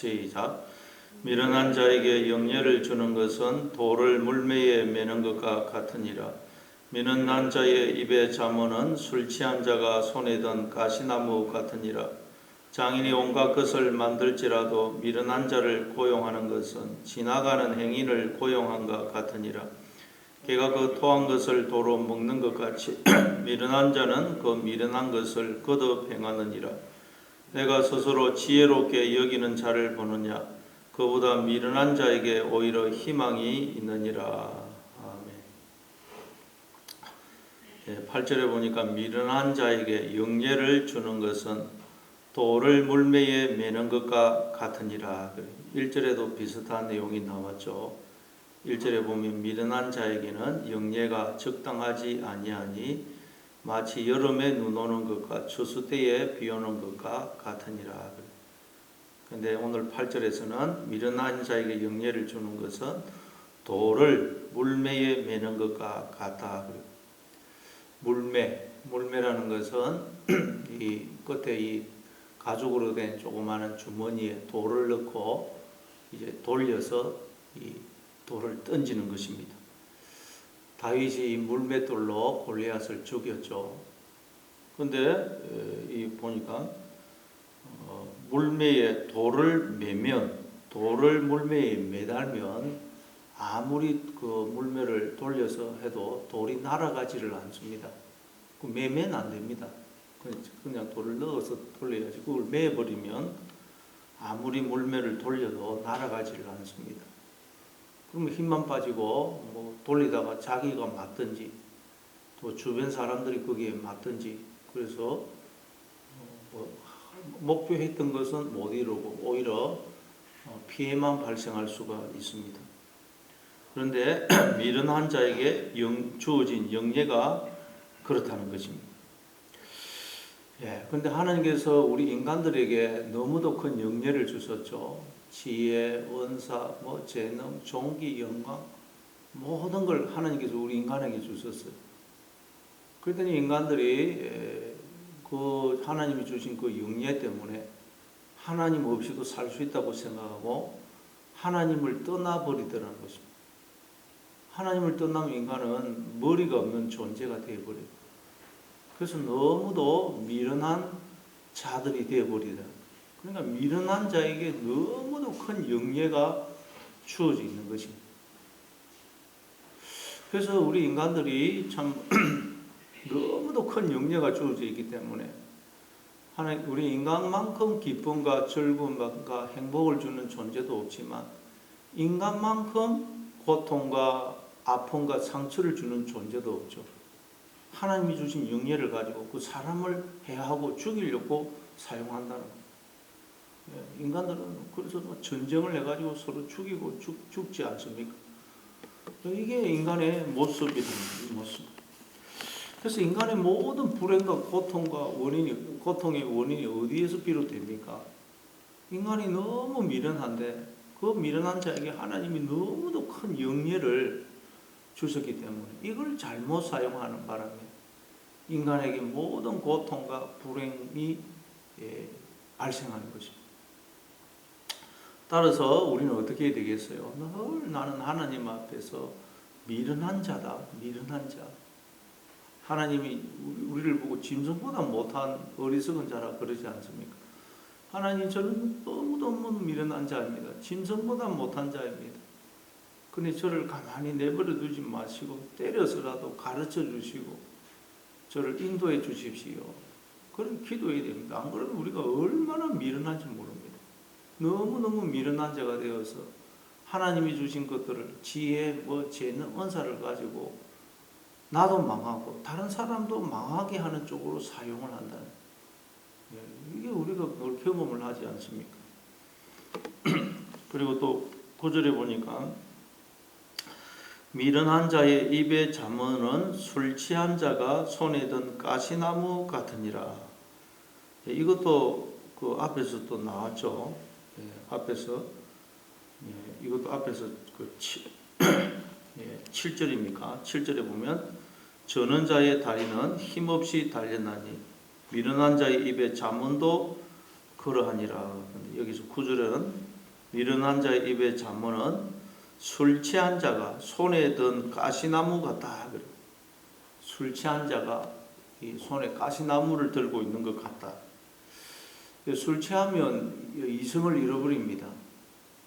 시작. 미련한 자에게 영예를 주는 것은 돌을 물매에 매는 것과 같으니라. 미련한 자의 입의 잠언은 술 취한 자가 손에 든 가시나무 같으니라. 장인이 온갖 것을 만들지라도 미련한 자를 고용하는 것은 지나가는 행인을 고용한과 같으니라. 개가 그 토한 것을 도로 먹는 것 같이 미련한 자는 그 미련한 것을 거듭 행하느니라. 내가 스스로 지혜롭게 여기는 자를 보느냐? 그보다 미련한 자에게 오히려 희망이 있느니라. 아멘. 8절에 보니까 미련한 자에게 영예를 주는 것은 돌을 물매에 매는 것과 같으니라. 1절에도 비슷한 내용이 나왔죠. 1절에 보면 미련한 자에게는 영예가 적당하지 아니하니 마치 여름에 눈 오는 것과 추수 때에 비 오는 것과 같으니라. 근데 오늘 8절에서는 미련한 자에게 영예를 주는 것은 돌을 물매에 매는 것과 같다. 물매라는 것은 이 끝에 이 가죽으로 된 조그마한 주머니에 돌을 넣고 이제 돌려서 이 돌을 던지는 것입니다. 다윗이 이 물맷돌로 골리앗을 죽였죠. 근데 이 보니까 물매에 돌을 매면, 돌을 물매에 매달면 아무리 그 물매를 돌려서 해도 돌이 날아가지를 않습니다. 그 매면 안 됩니다. 그냥 돌을 넣어서 돌려야지. 그걸 매버리면 아무리 물매를 돌려도 날아가지를 않습니다. 그러면 힘만 빠지고 뭐 돌리다가 자기가 맞든지 또 주변 사람들이 거기에 맞든지 그래서 목표했던 것은 못 이루고 오히려 피해만 발생할 수가 있습니다. 그런데 미련한 자에게 주어진 영예가 그렇다는 것입니다. 그런데 하나님께서 우리 인간들에게 너무도 큰 영예를 주셨죠. 지혜, 원사, 재능, 종기, 영광 모든 걸 하나님께서 우리 인간에게 주셨어요. 그랬더니 인간들이 그 하나님이 주신 그 영예 때문에 하나님 없이도 살 수 있다고 생각하고 하나님을 떠나버리더라는 것입니다. 하나님을 떠나면 인간은 머리가 없는 존재가 되어버려요. 그래서 너무도 미련한 자들이 되어버리다. 그러니까 미련한 자에게 너무도 큰 영예가 주어져 있는 것입니다. 그래서 우리 인간들이 참 너무도 큰 영예가 주어져 있기 때문에 하나님 우리 인간만큼 기쁨과 즐거움과 행복을 주는 존재도 없지만 인간만큼 고통과 아픔과 상처를 주는 존재도 없죠. 하나님이 주신 영예를 가지고 그 사람을 해하고 죽이려고 사용한다는 거예요. 인간들은 그래서 전쟁을 해가지고 서로 죽이고 죽지 않습니까? 이게 인간의 모습이라는 모습. 그래서 인간의 모든 불행과 고통의 원인이 어디에서 비롯됩니까? 인간이 너무 미련한데 그 미련한 자에게 하나님이 너무도 큰 영예를 주셨기 때문에 이걸 잘못 사용하는 바람에 인간에게 모든 고통과 불행이 발생하는 것입니다. 따라서 우리는 어떻게 해야 되겠어요? 늘 나는 하나님 앞에서 미련한 자다. 미련한 자. 하나님이 우리를 보고 짐승보다 못한 어리석은 자라 그러지 않습니까? 하나님 저는 너무너무 미련한 자입니다. 짐승보다 못한 자입니다. 근데 저를 가만히 내버려 두지 마시고 때려서라도 가르쳐 주시고 저를 인도해 주십시오. 그런 기도해야 됩니다. 안 그러면 우리가 얼마나 미련한지 모릅니다. 너무너무 미련한 자가 되어서 하나님이 주신 것들을 지혜, 재능, 은사를 가지고 나도 망하고 다른 사람도 망하게 하는 쪽으로 사용을 한다는 이게 우리가 늘 경험을 하지 않습니까? 그리고 또 9절에 보니까 미련한 자의 입의 잠언은 술 취한 자가 손에 든 가시나무 같으니라. 이것도 그 앞에서 또 나왔죠. 앞에서 이것도 앞에서 그 7절입니까? 7절에 보면 저는 자의 다리는 힘없이 달려나니 미련한 자의 입의 잠언도 그러하니라. 근데 여기서 9절에는 미련한 자의 입의 잠언은 술 취한 자가 손에 든 가시나무 같다. 술 취한 자가 이 손에 가시나무를 들고 있는 것 같다. 술 취하면 이성을 잃어버립니다.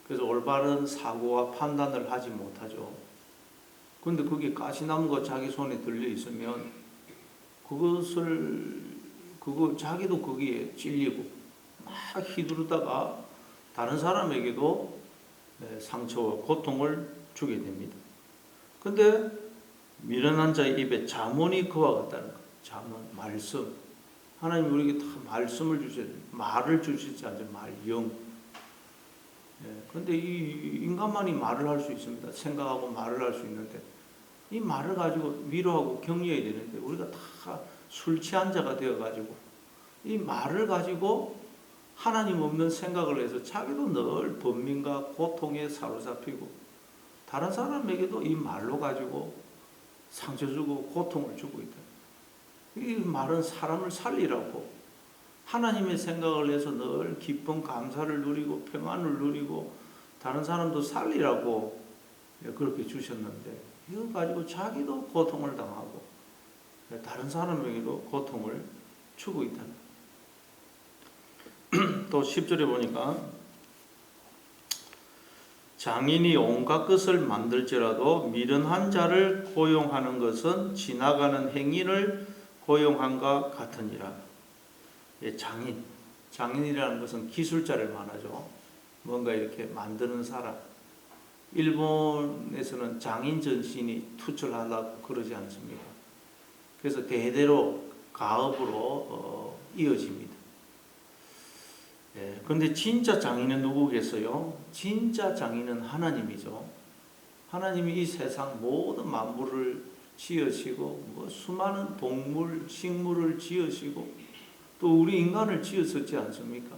그래서 올바른 사고와 판단을 하지 못하죠. 그런데 그게 가시나무가 자기 손에 들려 있으면 자기도 거기에 찔리고 막 휘두르다가 다른 사람에게도 상처와 고통을 주게 됩니다. 근데 미련한 자의 입에 잠언이 그와 같다는 거예요. 잠언, 말씀. 하나님 우리에게 다 말씀을 주셔야 돼요. 말을 주시지 않죠. 말, 영. 그런데 이 인간만이 말을 할 수 있습니다. 생각하고 말을 할 수 있는데 이 말을 가지고 위로하고 격려해야 되는데 우리가 다 술 취한 자가 되어가지고 이 말을 가지고 하나님 없는 생각을 해서 자기도 늘 번민과 고통에 사로잡히고 다른 사람에게도 이 말로 가지고 상처 주고 고통을 주고 있다. 이 말은 사람을 살리라고 하나님의 생각을 해서 늘 기쁨 감사를 누리고 평안을 누리고 다른 사람도 살리라고 그렇게 주셨는데 이거 가지고 자기도 고통을 당하고 다른 사람에게도 고통을 주고 있다. 또 10절에 보니까 장인이 온갖 것을 만들지라도 미련한 자를 고용하는 것은 지나가는 행인을 고용한과 같으니라. 장인이라는 것은 기술자를 말하죠. 뭔가 이렇게 만드는 사람. 일본에서는 장인 전신이 투철하다고 그러지 않습니까? 그래서 대대로 가업으로 이어집니다. 그런데 진짜 장인은 누구겠어요? 진짜 장인은 하나님이죠. 하나님이 이 세상 모든 만물을 지으시고 수많은 동물, 식물을 지으시고 또 우리 인간을 지으셨지 않습니까?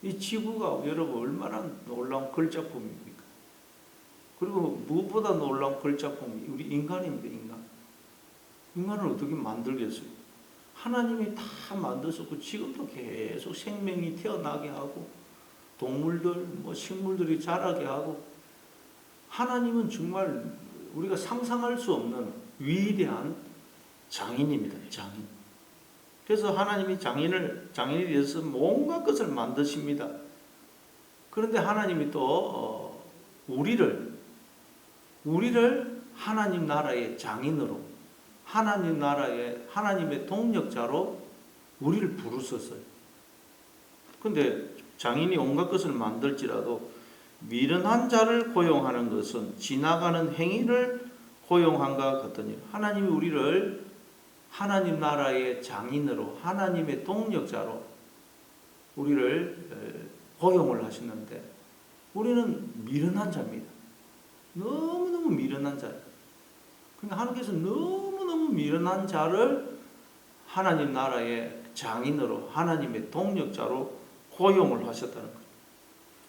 이 지구가 여러분 얼마나 놀라운 걸작품입니까? 그리고 무엇보다 놀라운 걸작품이 우리 인간입니다. 인간을 어떻게 만들겠어요? 하나님이 다 만드셨고 지금도 계속 생명이 태어나게 하고 동물들, 식물들이 자라게 하고 하나님은 정말 우리가 상상할 수 없는 위대한 장인입니다. 장인. 그래서 하나님이 장인이 되어서 온갖 것을 만드십니다. 그런데 하나님이 또 우리를 하나님 나라의 장인으로 하나님 나라의 하나님의 동력자로 우리를 부르셨어요. 그런데 장인이 온갖 것을 만들지라도 미련한 자를 고용하는 것은 지나가는 행위를 고용한과 같으니 하나님이 우리를 하나님 나라의 장인으로 하나님의 동력자로 우리를 고용을 하시는데 우리는 미련한 자입니다. 너무너무 미련한 자예요. 근데 하나님께서 너무너무 미련한 자를 하나님 나라의 장인으로 하나님의 동력자로 고용을 하셨다는 거예요.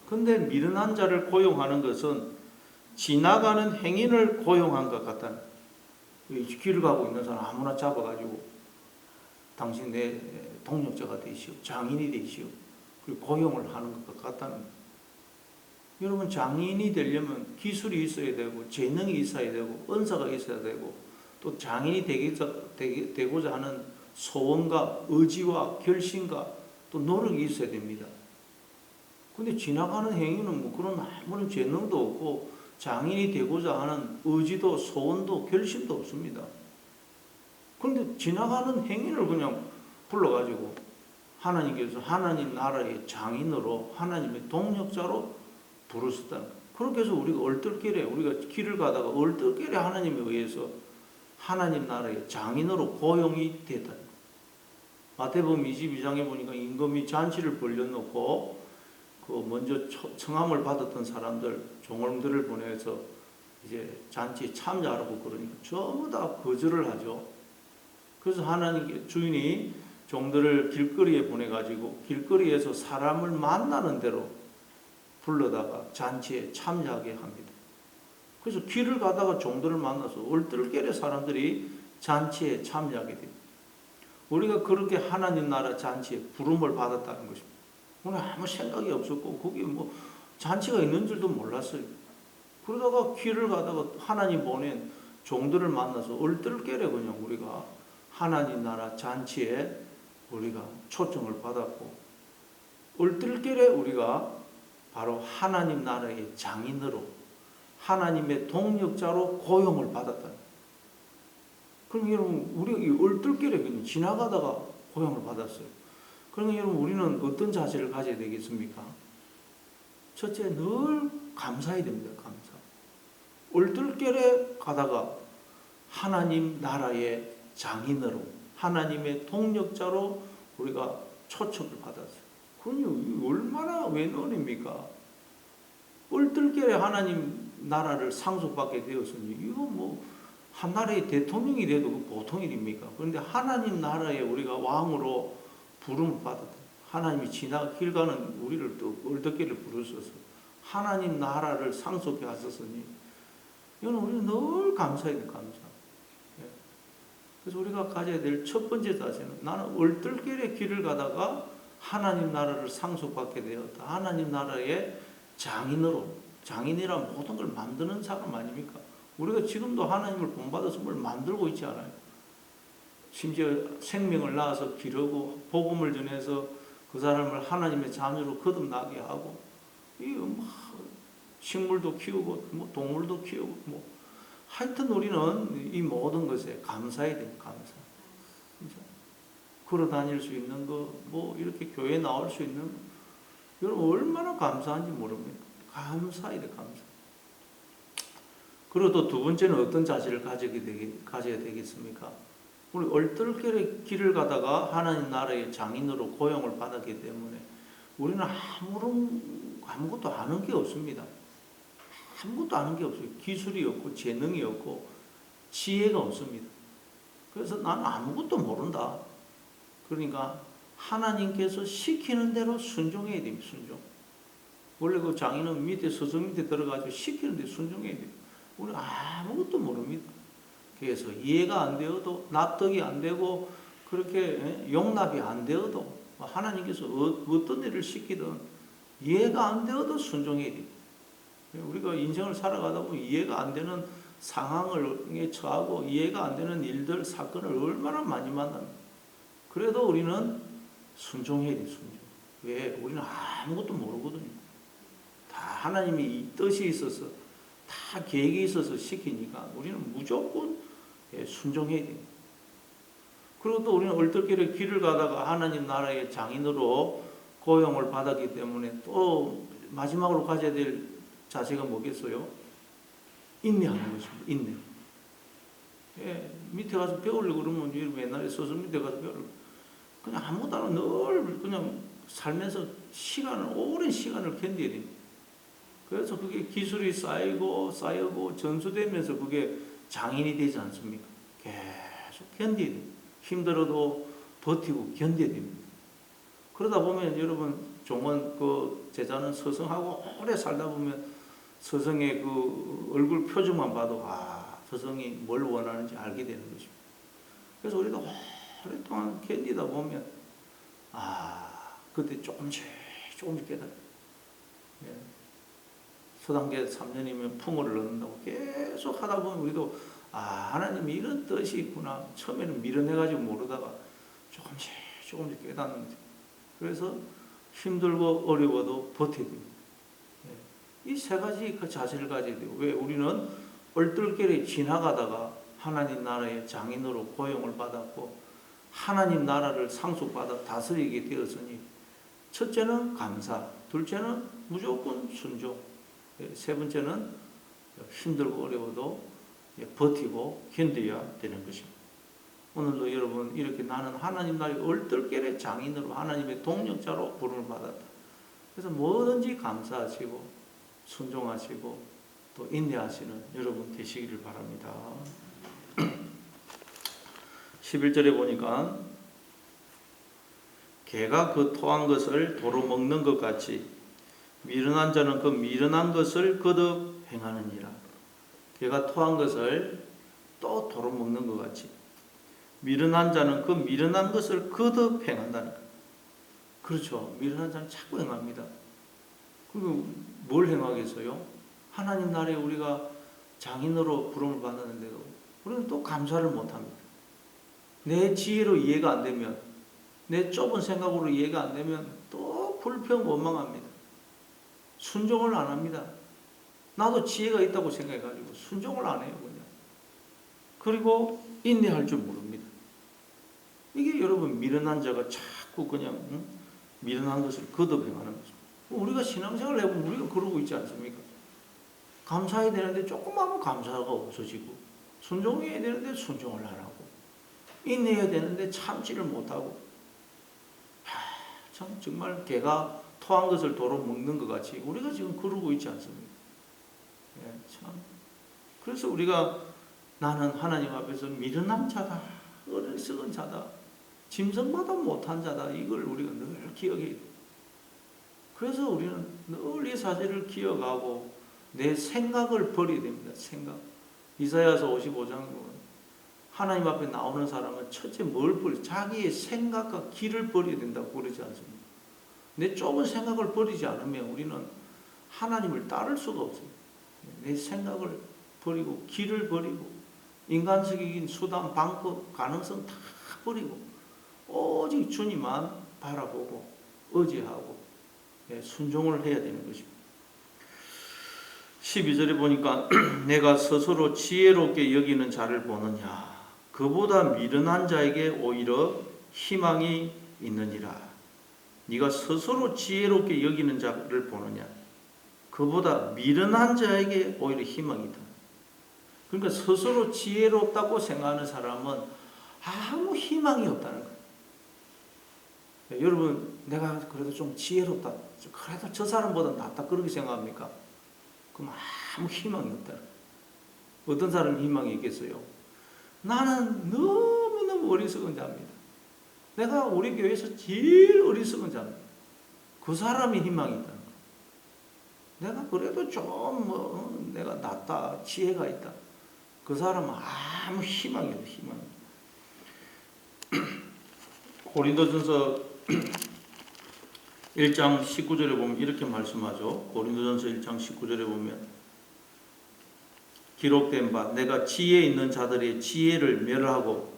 근데 미련한 자를 고용하는 것은 지나가는 행인을 고용한 것 같다는 거예요. 길을 가고 있는 사람 아무나 잡아가지고 당신 내 동력자가 되시오, 장인이 되시오, 그리고 고용을 하는 것 같다는 거예요. 여러분 장인이 되려면 기술이 있어야 되고 재능이 있어야 되고 은사가 있어야 되고 또 장인이 되고자 하는 소원과 의지와 결심과 또 노력이 있어야 됩니다. 근데 지나가는 행위는 그런 아무런 재능도 없고 장인이 되고자 하는 의지도 소원도 결심도 없습니다. 그런데 지나가는 행위를 그냥 불러가지고 하나님께서 하나님 나라의 장인으로 하나님의 동력자로 부르셨다는 거예요. 그렇게 해서 우리가 얼떨결에 우리가 길을 가다가 얼떨결에 하나님에 의해서 하나님 나라의 장인으로 고용이 됐다는 거예요. 마태복음 22장에 보니까 임금이 잔치를 벌려놓고 먼저 청함을 받았던 사람들 종들을 보내서 이제 잔치에 참여하라고 그러니까 전부 다 거절을 하죠. 그래서 하나님 주인이 종들을 길거리에 보내가지고 길거리에서 사람을 만나는 대로 불러다가 잔치에 참여하게 합니다. 그래서 길을 가다가 종들을 만나서 얼떨결에 사람들이 잔치에 참여하게 됩니다. 우리가 그렇게 하나님 나라 잔치에 부름을 받았다는 것입니다. 오늘 아무 생각이 없었고 거기 잔치가 있는 줄도 몰랐어요. 그러다가 길을 가다가 하나님 보낸 종들을 만나서 얼떨결에 그냥 우리가 하나님 나라 잔치에 우리가 초청을 받았고, 얼떨결에 우리가 바로 하나님 나라의 장인으로, 하나님의 동력자로 고용을 받았다. 그럼 여러분, 우리가 얼떨결에 그냥 지나가다가 고용을 받았어요. 그러면 여러분, 우리는 어떤 자세를 가져야 되겠습니까? 첫째, 늘 감사해야 됩니다. 감사. 얼떨결에 가다가 하나님 나라의 장인으로, 하나님의 동력자로 우리가 초청을 받았어요. 그럼요, 얼마나 웬일입니까? 얼떨결에 하나님 나라를 상속받게 되었으니 이거 뭐 한 나라의 대통령이 돼도 그 보통 일입니까? 그런데 하나님 나라에 우리가 왕으로 부름을 받았다. 하나님이 길 가는 우리를 또 얼떨결에 부르셔서 하나님 나라를 상속해 하셨으니 이건 우리는 늘 감사해야 돼. 감사. 그래서 우리가 가져야 될 첫 번째 자세는, 나는 얼떨결에 길을 가다가 하나님 나라를 상속받게 되었다. 하나님 나라의 장인으로, 장인이란 모든 걸 만드는 사람 아닙니까? 우리가 지금도 하나님을 본받아서 뭘 만들고 있지 않아요? 심지어 생명을 낳아서 기르고 복음을 전해서 그 사람을 하나님의 자녀로 거듭나게 하고, 식물도 키우고 뭐 동물도 키우고 뭐 하여튼 우리는 이 모든 것에 감사해야 돼요. 감사. 진짜. 걸어 다닐 수 있는 거, 뭐 이렇게 교회에 나올 수 있는 거, 여러분 얼마나 감사한지 모릅니다. 감사해야 돼. 감사. 그리고 또 두 번째는 어떤 자세를 가져야 되겠습니까? 우리 얼떨결에 길을 가다가 하나님 나라의 장인으로 고용을 받았기 때문에 우리는 아무것도 아는 게 없습니다. 아무것도 아는 게 없어요. 기술이 없고 재능이 없고 지혜가 없습니다. 그래서 나는 아무것도 모른다. 그러니까 하나님께서 시키는 대로 순종해야 됩니다. 순종. 원래 그 장인은 밑에 서성 밑에 들어가서 시키는 데 순종해야 돼요. 우리는 아무것도 모릅니다. 그래서 이해가 안 되어도, 납득이 안 되고 그렇게 용납이 안 되어도, 하나님께서 어떤 일을 시키든 이해가 안 되어도 순종해야 돼요. 우리가 인생을 살아가다 보면 이해가 안 되는 상황에 처하고 이해가 안 되는 일들, 사건을 얼마나 많이 만납니다. 그래도 우리는 순종해야 돼요. 순종. 왜? 우리는 아무것도 모르거든요. 다 하나님이 뜻이 있어서, 다 계획이 있어서 시키니까 우리는 무조건 순종해야 돼요. 그리고 또 우리는 얼떨결에 길을 가다가 하나님 나라의 장인으로 고용을 받았기 때문에 또 마지막으로 가져야 될 자세가 뭐겠어요? 인내하는 것입니다. 인내. 밑에 가서 배우려고 그러면 맨날 서서 밑에 가서 배우려고 그냥 아무것도 안 하고 늘 그냥 살면서 오랜 시간을 견뎌야 됩니다. 그래서 그게 기술이 쌓이고 전수되면서 그게 장인이 되지 않습니까? 계속 견뎌야 돼요. 힘들어도 버티고 견뎌야 됩니다. 그러다 보면 여러분, 종은 제자는 서성하고 오래 살다 보면 서성의 그 얼굴 표정만 봐도 서성이 뭘 원하는지 알게 되는 것입니다. 그래서 우리가 오랫동안 견디다 보면 그때 조금씩 깨달아요. 서당계 3년이면 풍어를 넣는다고 계속 하다 보면 우리도 하나님이 이런 뜻이 있구나. 처음에는 밀어내가지고 모르다가 조금씩 깨닫는 거죠. 그래서 힘들고 어려워도 버텨야 됩니다. 이 세 가지 그 자세를 가져야 돼요. 왜? 우리는 얼떨결에 지나가다가 하나님 나라의 장인으로 고용을 받았고 하나님 나라를 상속받아 다스리게 되었으니, 첫째는 감사, 둘째는 무조건 순종, 세 번째는 힘들고 어려워도 버티고 견뎌야 되는 것입니다. 오늘도 여러분, 이렇게 나는 하나님 나라의 얼떨결에 장인으로, 하나님의 동력자로 부름을 받았다. 그래서 뭐든지 감사하시고 순종하시고 또 인내하시는 여러분 되시기를 바랍니다. 11절에 보니까 개가 그 토한 것을 도로 먹는 것 같이 미련한 자는 그 미련한 것을 거듭 행하느니라. 개가 토한 것을 또 도로 먹는 것 같이 미련한 자는 그 미련한 것을 거듭 행한다는 거예요. 그렇죠. 미련한 자는 자꾸 행합니다. 그리고 뭘 행하겠어요? 하나님 나라에 우리가 장인으로 부름을 받았는데도 우리는 또 감사를 못합니다. 내 지혜로 이해가 안 되면, 내 좁은 생각으로 이해가 안 되면 또 불평 원망합니다. 순종을 안 합니다. 나도 지혜가 있다고 생각해가지고 순종을 안 해요, 그냥. 그리고 인내할 줄 모릅니다. 이게 여러분 미련한 자가 자꾸 그냥 미련한 것을 거듭 행하는 것입니다. 우리가 신앙생활을 해보면 우리가 그러고 있지 않습니까? 감사해야 되는데 조금 하면 감사가 없어지고, 순종해야 되는데 순종을 안 하고, 인내해야 되는데 참지를 못하고, 참 정말 개가 토한 것을 도로 먹는 것 같이 우리가 지금 그러고 있지 않습니까? 예, 참. 그래서 우리가 나는 하나님 앞에서 미련한 자다, 어리석은 자다, 짐승마다 못한 자다, 이걸 우리가 늘 기억해야 돼요. 그래서 우리는 늘 이 사실을 기억하고 내 생각을 버려야 됩니다. 생각. 이사야서 55장 보면 하나님 앞에 나오는 사람은 첫째 뭘 버려? 자기의 생각과 길을 버려야 된다고 그러지 않습니까? 내 좁은 생각을 버리지 않으면 우리는 하나님을 따를 수가 없습니다. 내 생각을 버리고 길을 버리고 인간적인 수단, 방법, 가능성 다 버리고 오직 주님만 바라보고 의지하고 순종을 해야 되는 것입니다. 12절에 보니까 내가 스스로 지혜롭게 여기는 자를 보느냐, 그보다 미련한 자에게 오히려 희망이 있느니라. 네가 스스로 지혜롭게 여기는 자를 보느냐, 그보다 미련한 자에게 오히려 희망이 있다. 그러니까 스스로 지혜롭다고 생각하는 사람은 아무 희망이 없다는 거예요. 여러분, 내가 그래도 좀 지혜롭다, 그래도 저 사람보다 낫다, 그렇게 생각합니까? 그럼 아무 희망이 없다. 어떤 사람이 희망이 있겠어요? 나는 너무너무 어리석은 자입니다. 내가 우리 교회에서 제일 어리석은 자입니다. 그 사람이 희망이 있다는 거예요. 내가 그래도 좀 내가 낫다, 지혜가 있다. 그 사람은 아무 희망이 없어요. 희망이. 고린도전서 1장 19절에 보면 이렇게 말씀하죠. 고린도전서 1장 19절에 보면 기록된 바 내가 지혜 있는 자들의 지혜를 멸하고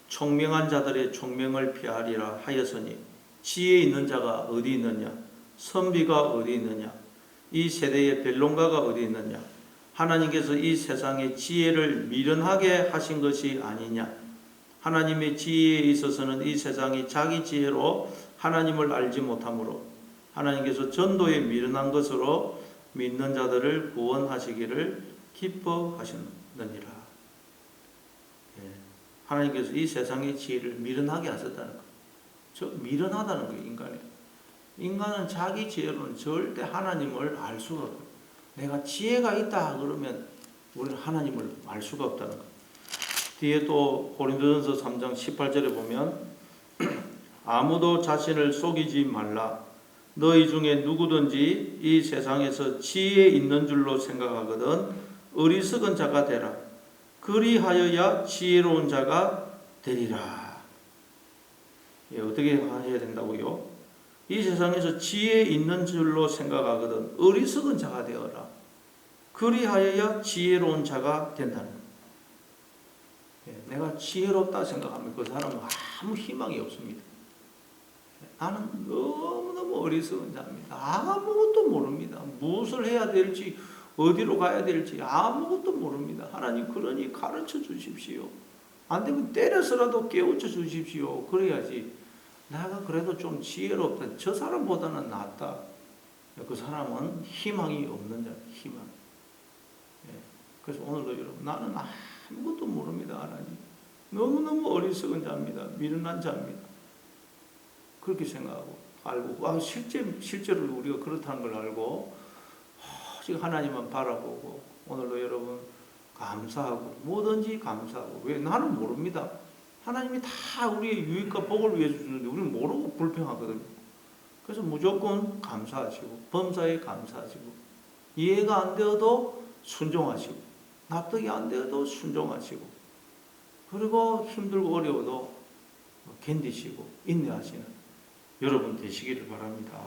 총명한 자들의 총명을 폐하리라 하였으니 지혜 있는 자가 어디 있느냐, 선비가 어디 있느냐, 이 세대의 변론가가 어디 있느냐, 하나님께서 이 세상의 지혜를 미련하게 하신 것이 아니냐. 하나님의 지혜에 있어서는 이 세상이 자기 지혜로 하나님을 알지 못하므로 하나님께서 전도에 미련한 것으로 믿는 자들을 구원하시기를 기뻐하셨느니라. 하나님께서 이 세상의 지혜를 미련하게 하셨다는 거예요. 즉 미련하다는 거예요. 인간은 자기 지혜로는 절대 하나님을 알 수가 없어요. 내가 지혜가 있다 그러면 우리는 하나님을 알 수가 없다는 거예요. 뒤에 또 고린도전서 3장 18절에 보면 아무도 자신을 속이지 말라. 너희 중에 누구든지 이 세상에서 지혜 있는 줄로 생각하거든 어리석은 자가 되라. 그리하여야 지혜로운 자가 되리라. 어떻게 해야 된다고요? 이 세상에서 지혜 있는 줄로 생각하거든 어리석은 자가 되어라. 그리하여야 지혜로운 자가 된다는 거예요. 내가 지혜롭다 생각하면 그 사람은 아무 희망이 없습니다. 나는 너무너무 어리석은 자입니다. 아무것도 모릅니다. 무엇을 해야 될지, 어디로 가야 될지 아무것도 모릅니다. 하나님 그러니 가르쳐 주십시오. 안 되면 때려서라도 깨우쳐 주십시오. 그래야지 내가 그래도 좀 지혜롭다, 저 사람보다는 낫다. 그 사람은 희망이 없는 자입니다. 희망. 그래서 오늘도 여러분 나는 아무것도 모릅니다. 하나님 너무너무 어리석은 자입니다. 미련한 자입니다. 그렇게 생각하고 알고 실제로 우리가 그렇다는 걸 알고 지금 하나님만 바라보고 오늘도 여러분 감사하고 뭐든지 감사하고. 왜? 나는 모릅니다. 하나님이 다 우리의 유익과 복을 위해서 주는데 우리는 모르고 불평하거든요. 그래서 무조건 감사하시고 범사에 감사하시고 이해가 안 되어도 순종하시고 납득이 안 되어도 순종하시고 그리고 힘들고 어려워도 견디시고 인내하시는 여러분 되시기를 바랍니다.